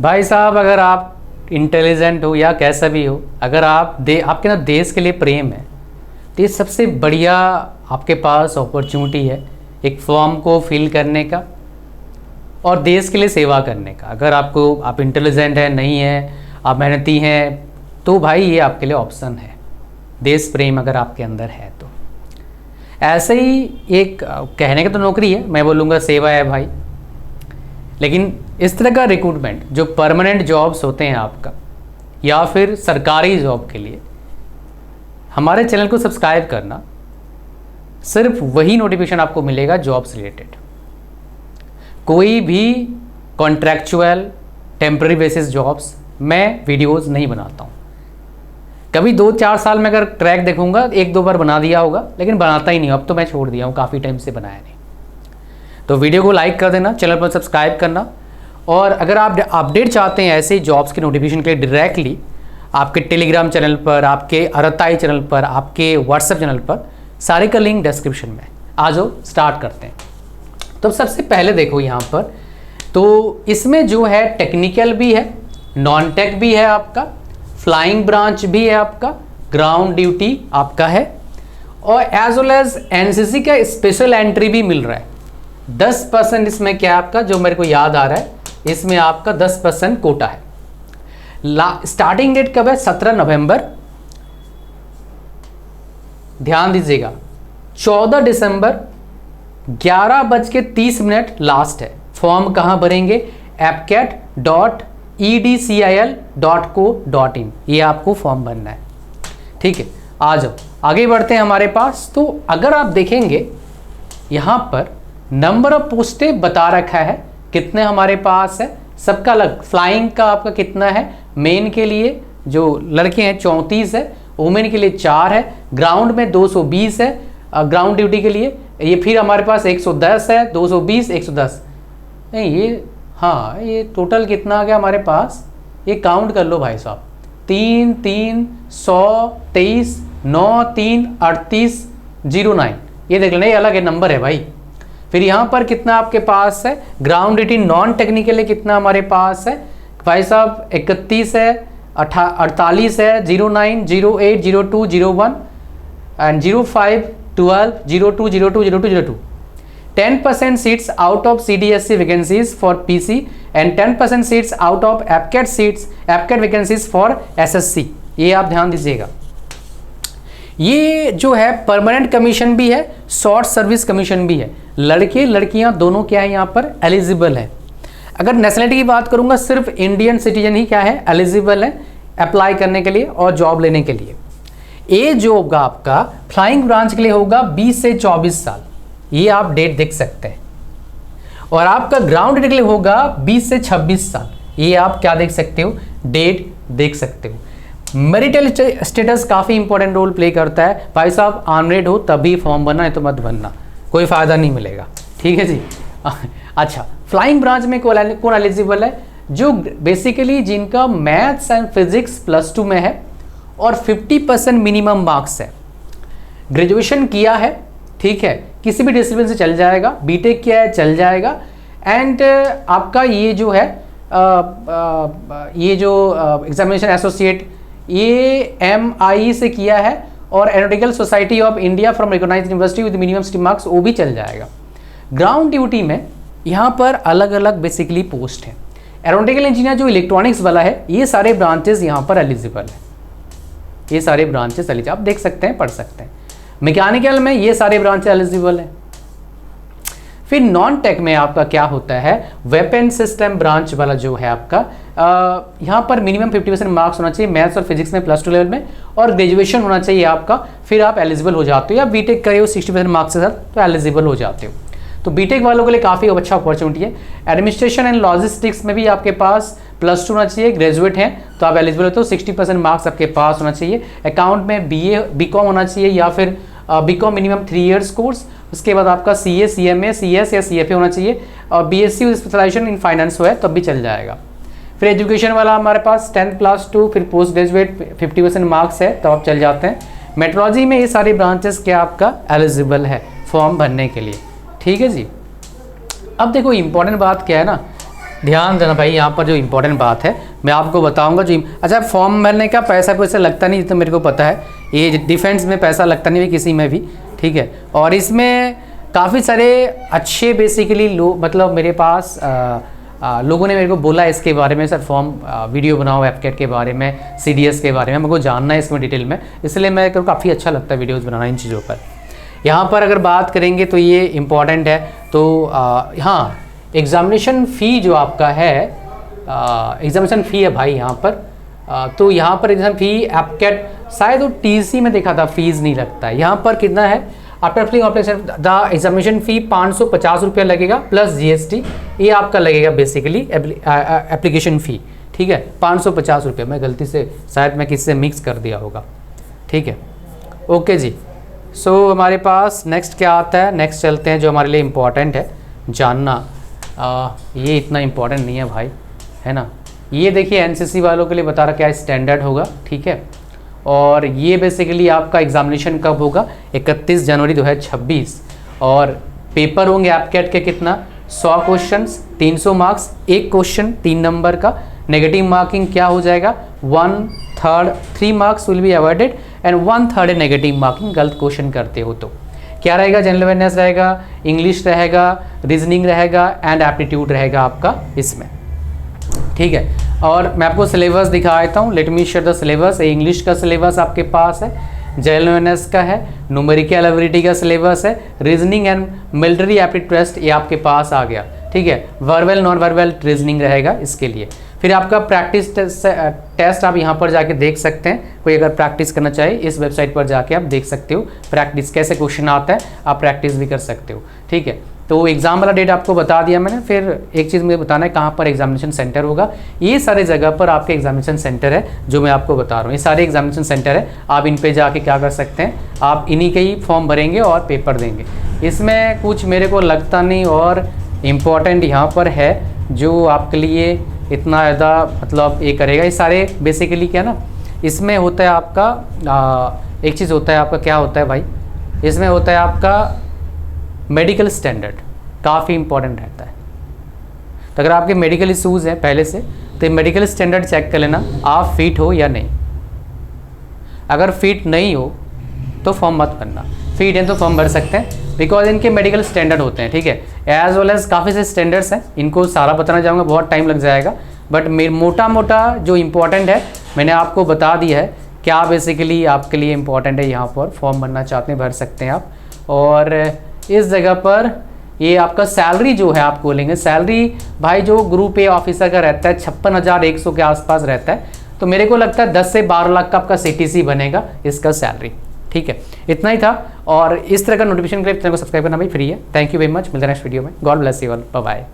भाई साहब, अगर आप इंटेलिजेंट हो या कैसा भी हो, अगर आपके ना देश के लिए प्रेम है, तो ये सबसे बढ़िया आपके पास अपॉर्चुनिटी है एक फॉर्म को फिल करने का और देश के लिए सेवा करने का। अगर आप इंटेलिजेंट है, नहीं है, आप मेहनती हैं, तो भाई ये आपके लिए ऑप्शन है। देश प्रेम अगर आपके अंदर है तो ऐसे ही एक कहने का तो नौकरी है, मैं बोलूँगा सेवा है भाई। लेकिन इस तरह का रिक्रूटमेंट जो परमानेंट जॉब्स होते हैं आपका, या फिर सरकारी जॉब के लिए, हमारे चैनल को सब्सक्राइब करना, सिर्फ वही नोटिफिकेशन आपको मिलेगा जॉब्स रिलेटेड। कोई भी कॉन्ट्रैक्चुअल टेम्पररी बेसिस जॉब्स मैं वीडियोस नहीं बनाता हूँ। कभी 2-4 साल में अगर ट्रैक देखूंगा 1-2 बार बना दिया होगा, लेकिन बनाता ही नहीं। अब तो मैं छोड़ दिया हूँ, काफ़ी टाइम से बनाया नहीं। तो वीडियो को लाइक कर देना, चैनल पर सब्सक्राइब करना, और अगर आप अपडेट चाहते हैं ऐसे जॉब्स के नोटिफिकेशन के लिए डायरेक्टली आपके टेलीग्राम चैनल पर, आपके अरताई चैनल पर, आपके व्हाट्सएप चैनल पर, सारे का लिंक डिस्क्रिप्शन में। आ जाओ स्टार्ट करते हैं। तो सबसे पहले देखो यहाँ पर, तो इसमें जो है टेक्निकल भी है, नॉन टेक भी है आपका, फ्लाइंग ब्रांच भी है आपका, ग्राउंड ड्यूटी आपका है, और एज वेल एज एनसीसी का स्पेशल एंट्री भी मिल रहा है। 10% इसमें क्या है आपका, जो मेरे को याद आ रहा है, इसमें आपका 10% कोटा है। स्टार्टिंग डेट कब है? 17 नवंबर। ध्यान दीजिएगा, 14 दिसंबर 11:30 लास्ट है। फॉर्म कहाँ भरेंगे? appcat.edcil.co.in, ये आपको फॉर्म भरना है। ठीक है, आ जाओ आगे बढ़ते हैं हमारे पास। तो अगर आप देखेंगे यहाँ पर नंबर ऑफ पोस्टें बता रखा है, कितने हमारे पास है सबका अलग। फ्लाइंग का आपका कितना है? मेन के लिए जो लड़के हैं 34 है, वुमेन के लिए 4 है, ग्राउंड में 220 है ग्राउंड ड्यूटी के लिए। ये फिर हमारे पास 110 है, 220, 110 नहीं, ये हाँ, ये टोटल कितना आ गया हमारे पास? ये काउंट कर लो भाई साहब, 3 3 100 23 9 3 38 09, ये देख लेना, ये अलग है नंबर है भाई। फिर यहाँ पर कितना आपके पास है? ग्राउंड ड्यूटी नॉन टेक्निकल है, कितना हमारे पास है भाई साहब? 31 है, 48 है, 09 08 02 01 and 05 12 02 02 02 02। 10% seats out of CDSC vacancies for PC and 10% seats out of APCAT vacancies for SSC। ये आप ध्यान दीजिएगा। ये जो है परमानेंट कमीशन भी है, शॉर्ट सर्विस कमीशन भी है। लड़के लड़कियां दोनों क्या है यहाँ पर एलिजिबल है। अगर नेशनलिटी की बात करूंगा, सिर्फ इंडियन सिटीजन ही क्या है एलिजिबल है अप्लाई करने के लिए और जॉब लेने के लिए। एज जो होगा आपका फ्लाइंग ब्रांच के लिए होगा 20 से 24 साल, ये आप डेट देख सकते हैं। और आपका ग्राउंड ड्यूटी के लिए होगा 20 से 26 साल, ये आप क्या देख सकते हो? डेट देख सकते हो। मैरिटल स्टेटस काफ़ी इंपॉर्टेंट रोल प्ले करता है भाई साहब। अनमेरिड हो तभी फॉर्म भरना, नहीं तो मत भरना, कोई फ़ायदा नहीं मिलेगा। ठीक है जी। अच्छा, फ्लाइंग ब्रांच में कौन एलिजिबल है? जो बेसिकली जिनका मैथ्स एंड फिजिक्स +2 में है और 50% मिनिमम मार्क्स है, ग्रेजुएशन किया है, ठीक है, किसी भी डिसिप्लिन से चल जाएगा, बीटेक किया है चल जाएगा, एंड आपका ये जो है ये जो एग्जामिनेशन एसोसिएट ये MIE से किया है और aeronautical society of India from recognised university with minimum stream marks, वो भी चल जाएगा। ग्राउंड ड्यूटी में यहाँ पर अलग अलग बेसिकली पोस्ट है। एरोनॉटिकल इंजीनियर जो इलेक्ट्रॉनिक्स वाला है, ये सारे ब्रांचेस यहाँ पर एलिजिबल है, ये सारे ब्रांचेस एलिजिबल, आप देख सकते हैं, पढ़ सकते हैं। मैकेनिकल में ये सारे ब्रांचेस एलिजिबल है। फिर नॉन टेक में आपका क्या होता है? वेपन सिस्टम ब्रांच वाला जो है आपका, यहाँ पर मिनिमम 50% मार्क्स होना चाहिए मैथ्स और फिजिक्स में +2 लेवल में, और ग्रेजुएशन होना चाहिए आपका, फिर आप एलिजिबल हो जाते हो। या बीटेक करे हो 60% मार्क्स के साथ तो एलिजिबल हो जाते हो। तो बीटेक वालों के लिए काफ़ी अच्छा अपॉर्चुनिटी है। एडमिनिस्ट्रेशन एंड लॉजिस्टिक्स में भी आपके पास +2 होना चाहिए, ग्रेजुएट हैं तो आप एलिजिबल होते हो, 60% मार्क्स आपके पास होना चाहिए। अकाउंट में BCom होना चाहिए, या फिर BCom मिनिमम 3 इयर्स कोर्स। उसके बाद आपका CA CMA CS या CFA होना चाहिए, और BSc स्पेशलाइजेशन इन फाइनेंस हो है तब भी चल जाएगा। फिर एजुकेशन वाला हमारे पास 10+2, फिर पोस्ट ग्रेजुएट 50% मार्क्स है तो आप चल जाते हैं। मेट्रोलॉजी में ये सारे ब्रांचेस क्या आपका एलिजिबल है फॉर्म भरने के लिए। ठीक है जी। अब देखो इंपॉर्टेंट बात क्या है ना, ध्यान देना भाई, यहाँ पर जो इम्पोर्टेंट बात है मैं आपको बताऊंगा। जो अच्छा, फॉर्म भरने का पैसा लगता नहीं, तो मेरे को पता है, ये डिफेंस में पैसा लगता नहीं है किसी में भी, ठीक है। और इसमें काफ़ी सारे अच्छे बेसिकली मतलब मेरे पास लोगों ने मेरे को बोला इसके बारे में, सर फॉर्म वीडियो बनाओ एपकेट के बारे में, CDS के बारे में, मेरे को जानना है इसमें डिटेल में, इसलिए मेरे को काफ़ी अच्छा लगता है वीडियोज़ बनाना इन चीज़ों पर। यहाँ पर अगर बात करेंगे तो ये इम्पॉर्टेंट है। तो हाँ, एग्ज़ामिनेशन फ़ी जो आपका है, एग्ज़ामिनेशन फ़ी है भाई यहाँ पर, तो यहाँ पर एग्ज़ाम फ़ी एपकेट शायद वो TC में देखा था फीस नहीं लगता है। यहाँ पर कितना है, after filling application the examination fee 550 रुपया लगेगा प्लस GST, ये आपका लगेगा बेसिकली एप्लीकेशन फ़ी, ठीक है। 550 रुपये, मैं गलती से शायद मैं किसी से मिक्स कर दिया होगा, ठीक है। ओके जी, सो हमारे पास नेक्स्ट क्या आता है, नेक्स्ट चलते हैं जो हमारे लिए इम्पॉर्टेंट है जानना। ये इतना इम्पॉर्टेंट नहीं है भाई, है ना। ये देखिए NCC वालों के लिए बता रहा क्या स्टैंडर्ड होगा, ठीक है। और ये बेसिकली आपका एग्जामिनेशन कब होगा, 31 जनवरी 2026, और पेपर होंगे एपकेट के कितना, 100 क्वेश्चंस, 300 मार्क्स, एक क्वेश्चन 3 नंबर का, नेगेटिव मार्किंग क्या हो जाएगा, 1/3, 3 marks will be avoided and 1/3 negative marking गलत क्वेश्चन करते हो तो। क्या रहेगा, जनरल अवेयरनेस रहेगा, इंग्लिश रहेगा, रीजनिंग रहेगा एंड एप्टीट्यूड रहेगा आपका इसमें, ठीक है। और मैं आपको सिलेबस दिखा देता हूँ, let me share the syllabus. English का सिलेबस आपके पास है, जनरल अवेयरनेस का है, न्यूमेरिकल एबिलिटी का सिलेबस है, reasoning and military aptitude test ये आपके पास आ गया, ठीक है। वर्बल नॉन वर्बल रीजनिंग रहेगा इसके लिए। फिर आपका प्रैक्टिस टेस्ट आप यहाँ पर जाके देख सकते हैं, कोई अगर प्रैक्टिस करना चाहे इस वेबसाइट पर जाके आप देख सकते हो प्रैक्टिस कैसे क्वेश्चन आता है, आप प्रैक्टिस भी कर सकते हो, ठीक है। तो एग्ज़ाम वाला डेट आपको बता दिया मैंने। फिर एक चीज़ मुझे बताना है कहाँ पर एग्जामिनेशन सेंटर होगा। ये सारे जगह पर आपके एग्जामिनेशन सेंटर है जो मैं आपको बता रहा हूँ, ये सारे एग्जामिनेशन सेंटर है। आप इन पे जाके क्या कर सकते हैं, आप इन्हीं के ही फॉर्म भरेंगे और पेपर देंगे। इसमें कुछ मेरे को लगता नहीं और इम्पॉर्टेंट यहाँ पर है जो आपके लिए इतना ज़्यादा मतलब ये करेगा। ये सारे बेसिकली क्या ना, इसमें होता है आपका एक चीज़ होता है आपका, क्या होता है भाई, इसमें होता है आपका मेडिकल स्टैंडर्ड, काफ़ी इंपॉर्टेंट रहता है। तो अगर आपके मेडिकल इशूज़ हैं पहले से, तो मेडिकल स्टैंडर्ड चेक कर लेना आप फिट हो या नहीं। अगर फिट नहीं हो तो फॉर्म मत भरना, फिट है तो फॉर्म भर सकते हैं, बिकॉज इनके मेडिकल स्टैंडर्ड होते हैं, ठीक है। एज वेल एज काफ़ी से स्टैंडर्ड्स हैं, इनको सारा बताना चाहूँगा, बहुत टाइम लग जाएगा, बट मोटा मोटा जो इम्पोर्टेंट है मैंने आपको बता दिया है। क्या बेसिकली आपके लिए इम्पोर्टेंट है, यहाँ पर फॉर्म भरना चाहते हैं भर सकते हैं आप। और इस जगह पर ये आपका सैलरी जो है आप बोलेंगे, सैलरी भाई जो ग्रुप ए ऑफिसर का रहता है 56,100 के आसपास रहता है, तो मेरे को लगता है 10 से 12 लाख का आपका CTC बनेगा इसका सैलरी, ठीक है। इतना ही था। और इस तरह का नोटिफिकेशन के लिए चैनल को सब्सक्राइब करना भाई फ्री है। थैंक यू वेरी मच, मिलते हैं नेक्स्ट वीडियो में। God bless you all, bye bye.